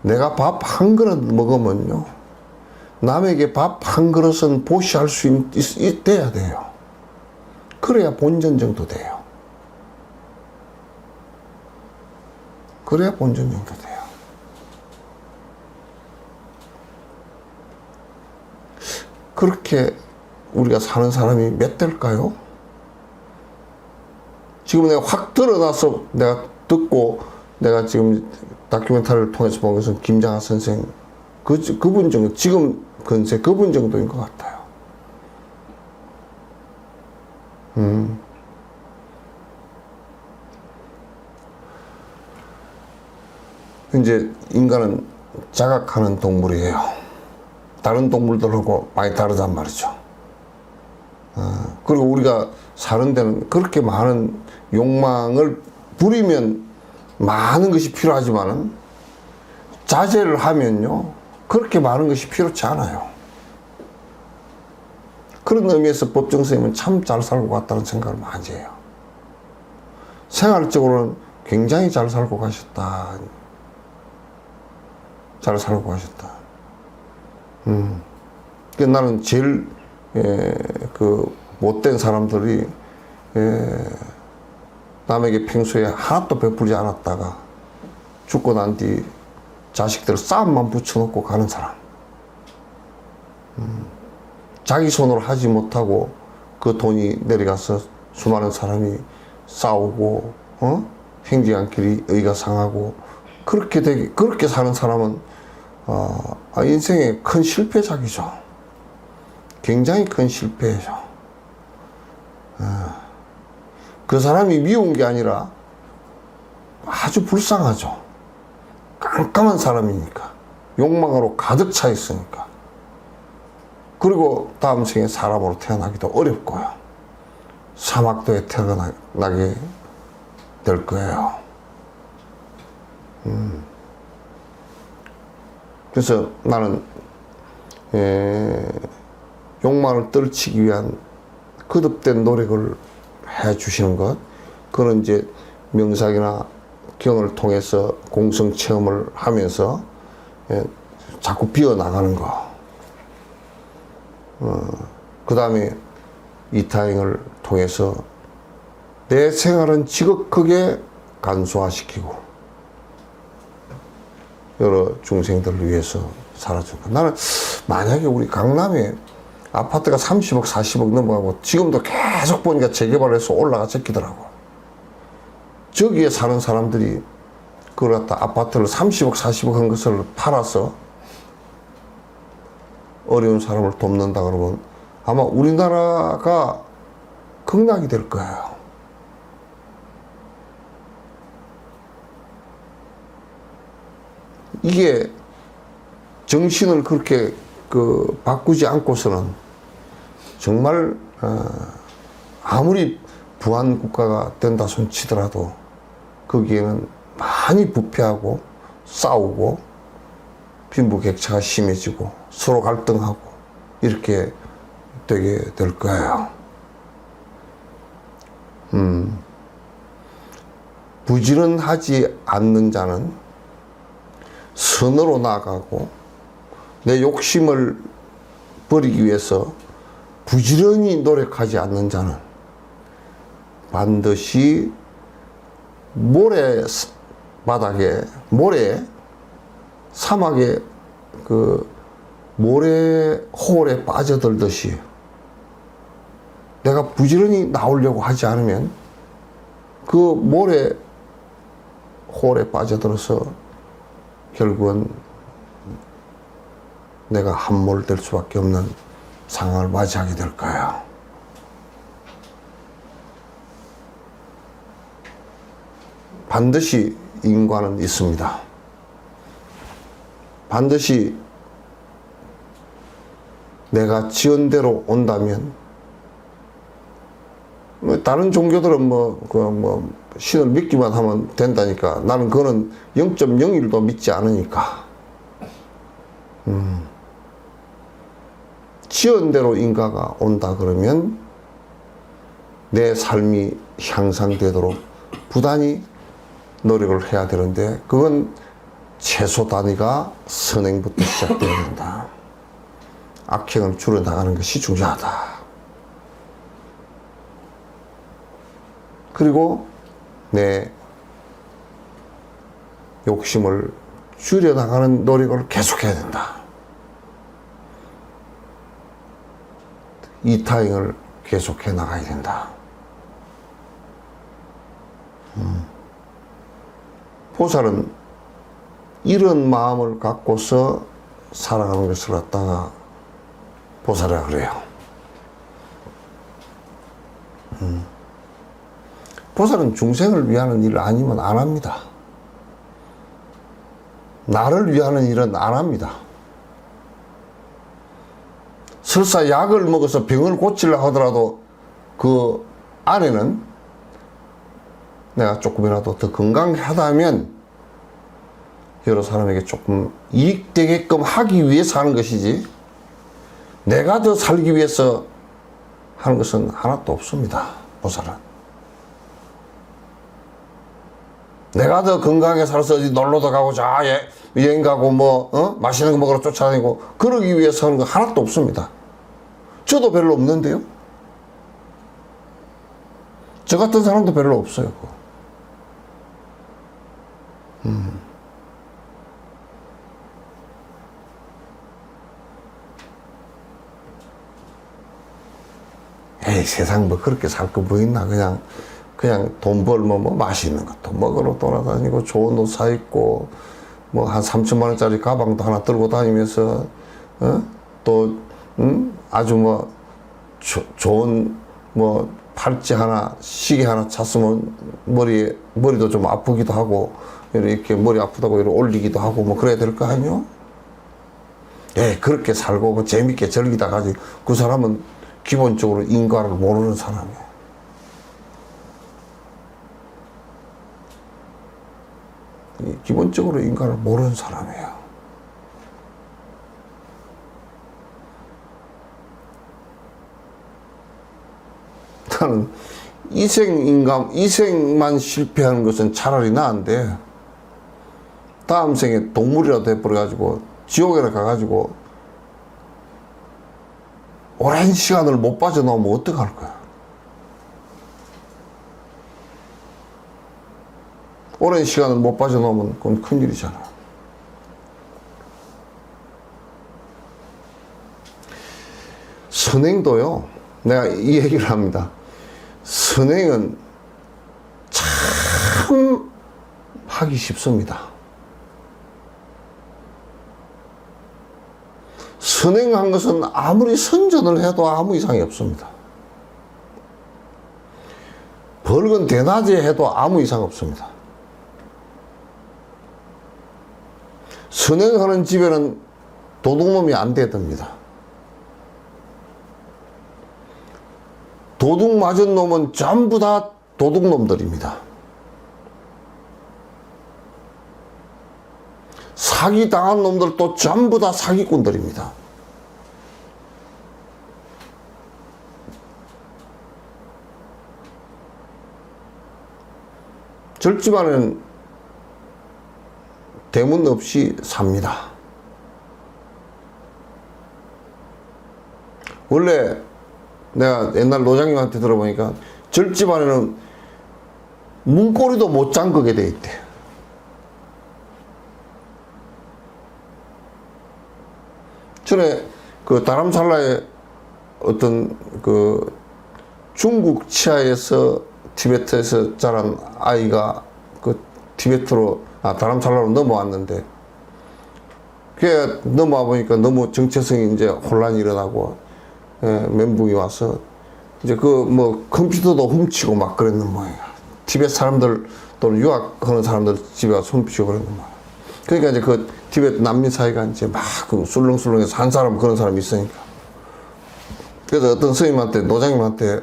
내가 밥 한 그릇 먹으면요, 남에게 밥 한 그릇은 보시할 수 있어야 돼요. 그래야 본전 정도 돼요. 그래야 본전 정도 돼요. 그렇게 우리가 사는 사람이 몇 대일까요? 지금 내가 확 드러나서 내가 듣고 내가 지금 다큐멘터리를 통해서 본 것은 김장하 선생 그분 정도, 지금 근세 그분 정도인 것 같아요. 이제 인간은 자각하는 동물이에요. 다른 동물들하고 많이 다르단 말이죠. 그리고 우리가 사는 데는 그렇게 많은 욕망을 부리면 많은 것이 필요하지만은 자제를 하면요, 그렇게 많은 것이 필요치 않아요. 그런 의미에서 법정 선생님은 참 잘 살고 갔다는 생각을 많이 해요. 생활적으로는 굉장히 잘 살고 가셨다. 잘 살고 가셨다. 나는 제일 못된 사람들이 남에게 평소에 하나도 베풀지 않았다가 죽고 난 뒤 자식들 싸움만 붙여놓고 가는 사람. 자기 손으로 하지 못하고 그 돈이 내려가서 수많은 사람이 싸우고 행정한 길이 의가 상하고 그렇게 사는 사람은 인생의 큰 실패작이죠. 굉장히 큰 실패죠. 그 사람이 미운 게 아니라 아주 불쌍하죠. 깜깜한 사람이니까. 욕망으로 가득 차 있으니까. 그리고 다음 생에 사람으로 태어나기도 어렵고요. 사막도에 태어나게 될 거예요. 그래서 나는 욕망을 떨치기 위한 거듭된 노력을 해 주시는 것, 그런 이제 명상이나 경을 통해서 공성 체험을 하면서 자꾸 비워 나가는 거. 그 다음에 이타행을 통해서 내 생활은 지극하게 간소화시키고 여러 중생들을 위해서 살아준 거. 나는 만약에 우리 강남에 아파트가 30억, 40억 넘어가고 지금도 계속 보니까 재개발해서 올라가 제끼더라고. 저기에 사는 사람들이 그걸 갖다 아파트를 30억, 40억 한 것을 팔아서 어려운 사람을 돕는다 그러면 아마 우리나라가 극락이 될 거예요. 이게 정신을 그렇게 바꾸지 않고서는 정말 아무리 부한 국가가 된다 손 치더라도 거기에는 많이 부패하고 싸우고 빈부격차가 심해지고 서로 갈등하고 이렇게 되게 될 거예요. 부지런하지 않는 자는 선으로 나아가고 내 욕심을 버리기 위해서 부지런히 노력하지 않는 자는 반드시 모래 바닥에, 사막에 그 모래 홀에 빠져들듯이 내가 부지런히 나오려고 하지 않으면 그 모래 홀에 빠져들어서 결국은 내가 함몰될 수밖에 없는 상황을 맞이하게 될 거예요. 반드시 인과는 있습니다. 반드시 내가 지은 대로 온다면, 다른 종교들은 신을 믿기만 하면 된다니까. 나는 그거는 0.01도 믿지 않으니까. 지은 대로 인과가 온다 그러면 내 삶이 향상되도록 부단히 노력을 해야 되는데, 그건 최소 단위가 선행부터 시작되어야 된다. 악행을 줄여나가는 것이 중요하다. 그리고 내 욕심을 줄여나가는 노력을 계속해야 된다. 이타임을 계속해 나가야 된다. 보살은 이런 마음을 갖고서 살아가는 것을 갖다가 보살이라 그래요. 보살은 중생을 위하는 일을 아니면 안 합니다. 나를 위하는 일은 안 합니다. 설사 약을 먹어서 병을 고치려고 하더라도 그 안에는 내가 조금이라도 더 건강하다면 여러 사람에게 조금 이익되게끔 하기 위해서 하는 것이지, 내가 더 살기 위해서 하는 것은 하나도 없습니다. 보살은. 내가 더 건강하게 살아서 어디 놀러도 가고, 여행 가고, 맛있는 거 먹으러 쫓아다니고, 그러기 위해서 하는 거 하나도 없습니다. 저도 별로 없는데요. 저 같은 사람도 별로 없어요. 에이, 세상 그렇게 살 거 뭐 있나. 그냥 돈 벌면 맛있는 것도 먹으러 돌아다니고, 좋은 옷 사 입고, 한 3천만 원짜리 가방도 하나 들고 다니면서, 또, 아주 좋은, 팔찌 하나, 시계 하나 찼으면 머리도 좀 아프기도 하고, 이렇게 머리 아프다고 이렇게 올리기도 하고, 그래야 될 거 아니요? 예, 그렇게 살고, 재밌게 즐기다 가지. 그 사람은 기본적으로 인과를 모르는 사람이에요. 기본적으로 인간을 모르는 사람이에요. 나는 이생만 실패하는 것은 차라리 나은데, 다음 생에 동물이라도 해버려가지고 지옥에 가가지고 오랜 시간을 못 빠져나오면 어떡할 거야? 오랜 시간을 못 빠져나오면 그건 큰일이잖아. 선행도요, 내가 이 얘기를 합니다. 선행은 참 하기 쉽습니다. 선행한 것은 아무리 선전을 해도 아무 이상이 없습니다. 벌건 대낮에 해도 아무 이상 없습니다. 선행하는 집에는 도둑놈이 안 대듭니다. 도둑 맞은 놈은 전부 다 도둑놈들입니다. 사기 당한 놈들도 전부 다 사기꾼들입니다. 절집안에는 대문 없이 삽니다. 원래 내가 옛날 노장님한테 들어보니까 절집안에는 문고리도 못 잠그게 돼 있대. 전에 그 다람살라의 어떤 그 중국 치하에서 티베트에서 자란 아이가 그 티베트로 다람살라로 넘어왔는데, 그게 넘어와 보니까 너무 정체성이 이제 혼란이 일어나고, 멘붕이 와서 이제 그 뭐 컴퓨터도 훔치고 막 그랬는 모양이야. 티베트 사람들 또는 유학하는 사람들 집에 가서 훔치고 그랬는 모양이야. 그러니까 이제 그 티베트 난민 사회가 이제 막 그 술렁술렁해서 한 사람 그런 사람이 있으니까. 그래서 어떤 스님한테, 노장님한테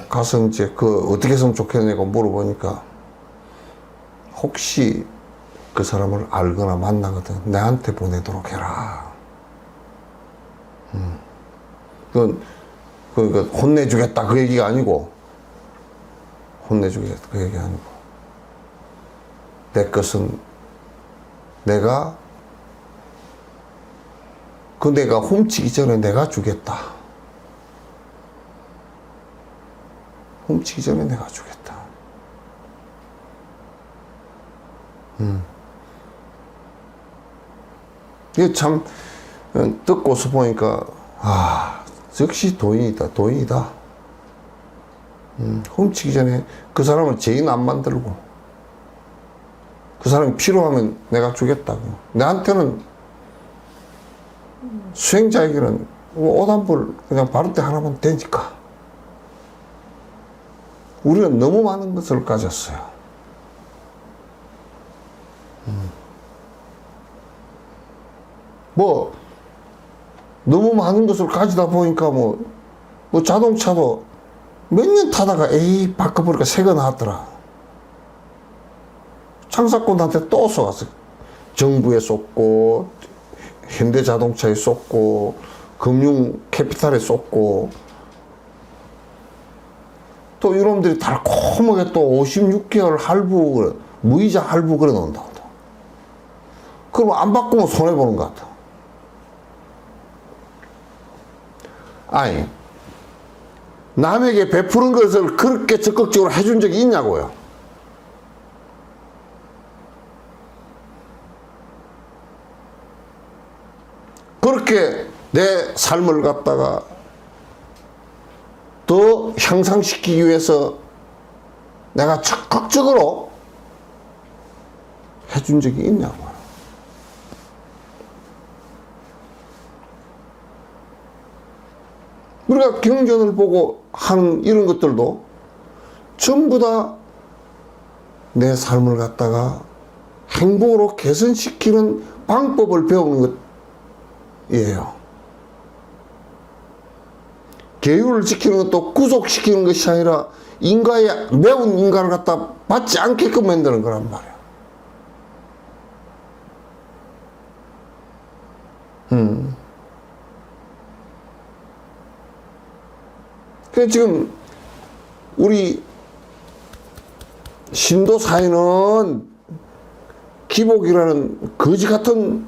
가서 이제 그 어떻게 했으면 좋겠냐고 물어보니까, 혹시 그 사람을 알거나 만나거든 내한테 보내도록 해라. 그 혼내주겠다 그 얘기가 아니고, 혼내주겠다 그 얘기 아니고, 내 것은 내가 훔치기 전에 내가 주겠다. 훔치기 전에 내가 주겠다. 이게 참 듣고서 보니까 역시 도인이다. 훔치기 전에 그 사람을 죄인 안 만들고, 그 사람이 필요하면 내가 주겠다고. 내한테는, 수행자에게는 옷 한 벌 그냥 바를 때 하나만 되니까. 우리는 너무 많은 것을 가졌어요. 뭐 너무 많은 것을 가지다 보니까 뭐 자동차도 몇 년 타다가 에이 바꿔보니까 새거 나왔더라. 창사꾼한테 또 쏘았어. 정부에 쏟고, 현대자동차에 쏟고, 금융 캐피탈에 쏟고, 또 이놈들이 달콤하게 또 56개월 할부, 무이자 할부 그래 놓는다고. 그럼 안 바꾸면 손해보는 것 같아. 아니, 남에게 베푸는 것을 그렇게 적극적으로 해준 적이 있냐고요. 그렇게 내 삶을 갖다가 더 향상시키기 위해서 내가 적극적으로 해준 적이 있냐고요. 우리가 경전을 보고 하는 이런 것들도 전부 다 내 삶을 갖다가 행복으로 개선시키는 방법을 배우는 것이에요. 계율을 지키는 것도 구속시키는 것이 아니라 인가의 매운 인가를 갖다 받지 않게끔 만드는 거란 말이야. 그래서 지금 우리 신도 사회는 기복이라는 거지 같은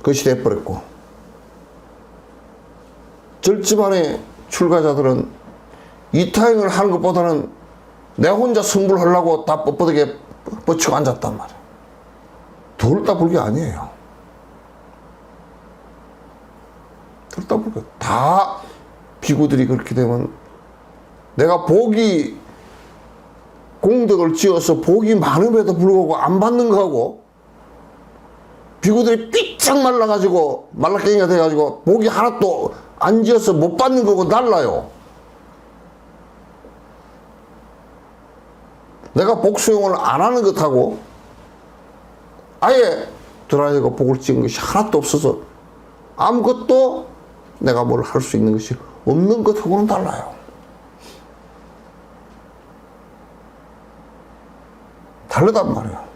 것이 돼버렸고, 절집안의 출가자들은 이타행을 하는 것보다는 내 혼자 승불하려고 다 뻣뻣하게 뻗치고 앉았단 말이야. 둘 다 불교 아니에요. 둘 다 불교. 다 비구들이 그렇게 되면 내가 복이 공덕을 지어서 복이 많음에도 불구하고 안 받는 거하고, 비구들이 삐쩍 말라가지고 말라깽이가 돼가지고 복이 하나도 안 지어서 못 받는 거고 달라요. 내가 복 수용을 안 하는 것하고 아예 드라이가 복을 지은 것이 하나도 없어서 아무것도 내가 뭘 할 수 있는 것이 없는 것하고는 달라요. 다르단 말이야.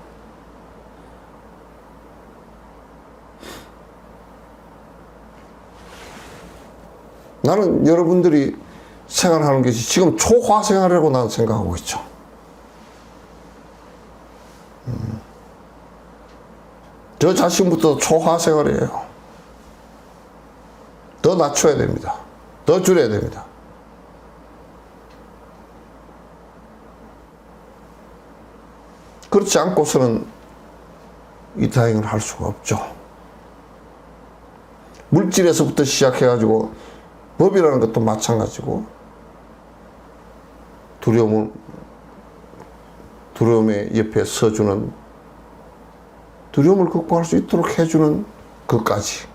나는 여러분들이 생활하는 것이 지금 초화 생활이라고 나는 생각하고 있죠. 저 자신부터 초화 생활이에요. 더 낮춰야 됩니다. 더 줄여야 됩니다. 그렇지 않고서는 이타행을 할 수가 없죠. 물질에서부터 시작해가지고 법이라는 것도 마찬가지고 두려움의 옆에 서주는, 두려움을 극복할 수 있도록 해주는 것까지,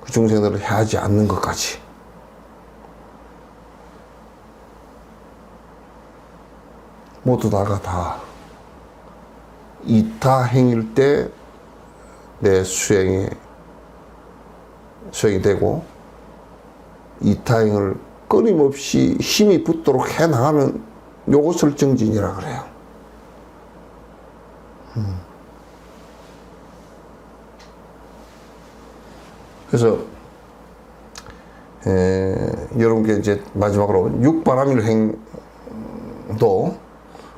그 중생들을 해하지 않는 것까지, 모두 다가 이타행일 때 내 수행이 되고, 이타행을 끊임없이 힘이 붙도록 해나가는 요것을 정진이라 그래요. 그래서 여러분께 이제 마지막으로 육바라밀행도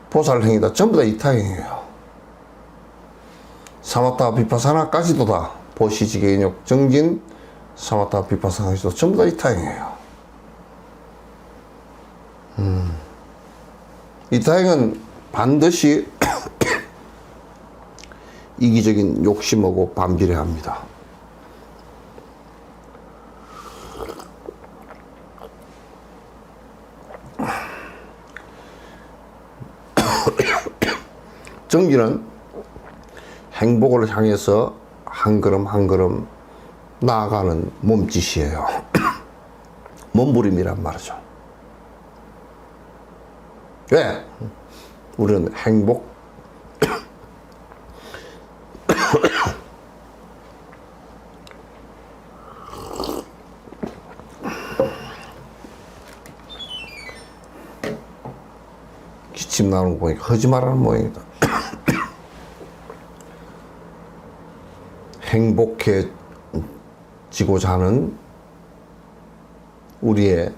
보살행이다 전부 다 이타행이에요. 사마타 비파사나까지도 다 보시지개인욕 정진, 사마타 비파사나까지도 전부 다 이타행이에요. 이타행은 반드시 이기적인 욕심하고 반비례합니다. 정기는 행복을 향해서 한 걸음 한 걸음 나아가는 몸짓이에요. 몸부림이란 말이죠. 왜? 우리는 행복, 기침 나오는 거 보니까 거짓말하는 모양이다. 행복해지고자 하는 우리의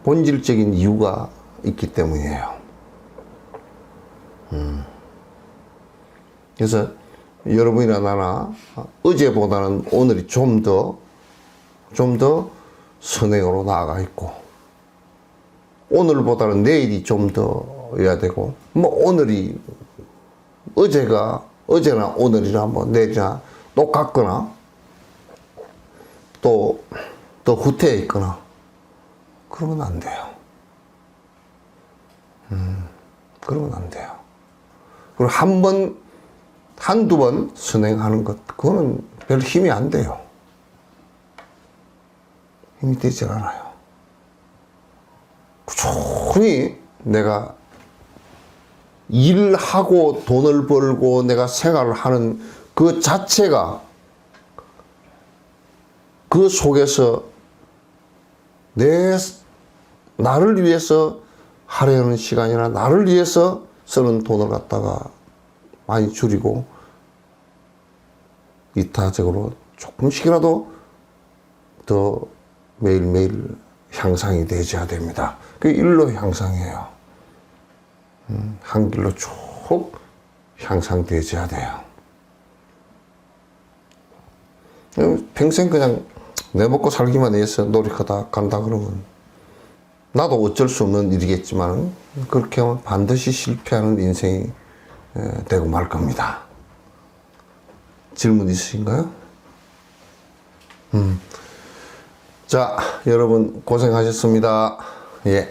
본질적인 이유가 있기 때문이에요. 그래서 여러분이나 나나 어제보다는 오늘이 좀 더 선행으로 나아가 있고, 오늘보다는 내일이 좀 더여야 되고, 오늘이 어제나 오늘이나 내일이나 똑같거나 또 더 후퇴해 있거나 그러면 안 돼요. 그러면 안 돼요. 그리고 한두 번 선행하는 것, 그거는 별 힘이 안 돼요. 힘이 되질 않아요. 꾸준히 내가 일하고 돈을 벌고 내가 생활을 하는 그 자체가, 그 속에서 나를 위해서 하려는 시간이나 나를 위해서 쓰는 돈을 갖다가 많이 줄이고 이타적으로 조금씩이라도 더 매일매일 향상이 되어야 됩니다. 그게 일로 향상이에요. 한 길로 쭉 향상되어야 돼요. 평생 그냥 내 먹고 살기만 위해서 노력하다 간다 그러면 나도 어쩔 수 없는 일이겠지만 그렇게 하면 반드시 실패하는 인생이 되고 말 겁니다. 질문 있으신가요? 자, 여러분 고생하셨습니다. 예.